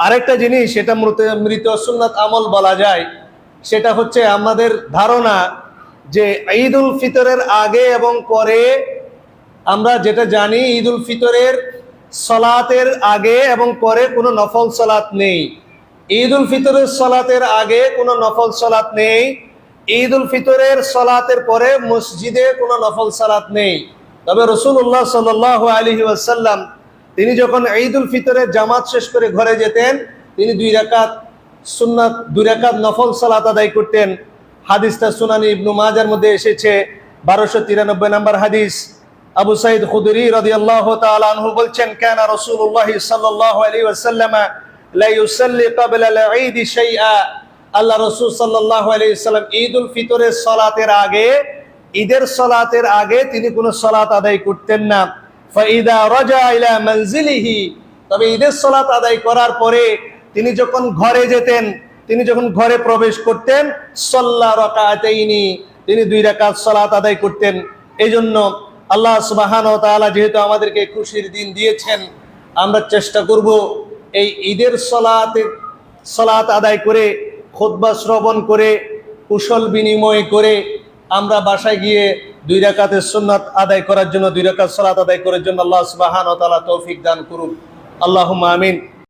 আরেকটা জিনিস, সেটা মৃত সুন্নাত আমল বলা যায়, সেটা হচ্ছে আমাদের ধারণা যে ঈদ উল ফিতরের আগে এবং পরে আমরা যেটা জানি, ঈদ উল ফিতরের সলাতের আগে এবং পরে কোনো নফল সলাত নেই। ঈদ উল ফিতরের সলাতের আগে কোনো নফল সলাত নেই, ঈদ উল ফিতরের সলাতের পরে মসজিদে কোনো নফল সালাত নেই। তবে রাসূলুল্লাহ সাল্লাল্লাহু আলাইহি ওয়াসাল্লাম তিনি যখন ঈদ উল ফিতরের জামাত শেষ করে ঘরে যেতেন, তিনি 2 রাকাত সুন্নাত 2 রাকাত নফল সালাত আদায় করতেন। হাদিসটা সুনানি ইবনু মাজার মধ্যে এসেছে, 1293 নম্বর হাদিস। আবু সাঈদ খুদরি রাদিয়াল্লাহু তাআলা আনহু বলছেন, কানা রাসূলুল্লাহ সাল্লাল্লাহু আলাইহি ওয়াসাল্লাম লা ইউসাল্লি ক্বাবলা আল-ঈদ শাইআ। আল্লাহ রাসূল সাল্লাল্লাহু আলাইহি ওয়াসাল্লাম ঈদ উল ফিতরের সালাতের আগে, ঈদের সালাতের আগে তিনি কোনো সালাত আদায় করতেন না। ফাইদা রাজা ইলা মানজিলিহি, তবে ঈদের সালাত আদায় করার পরে তিনি যখন ঘরে যেতেন, তিনি যখন ঘরে প্রবেশ করতেন, সাল্লা রাকাতাইনি, তিনি 2 রাকাত সালাত আদায় করতেন। এইজন্য আল্লাহ সুবহানাহু ওয়া তাআলা যেহেতু আমাদেরকে খুশির দিন দিয়েছেন, আমরা চেষ্টা করব এই ঈদের সালাত আদায় করে, খুতবা শ্রবণ করে, কুশল বিনিময় করে আমরা বাসায় গিয়ে 2 রাকাতের সুন্নাত আদায় করার জন্য, 2 রাকাত সালাত আদায় করার জন্য আল্লাহ সুবহানাহু ওয়া তাআলা তৌফিক দান করুন। আল্লাহুম্মা আমিন।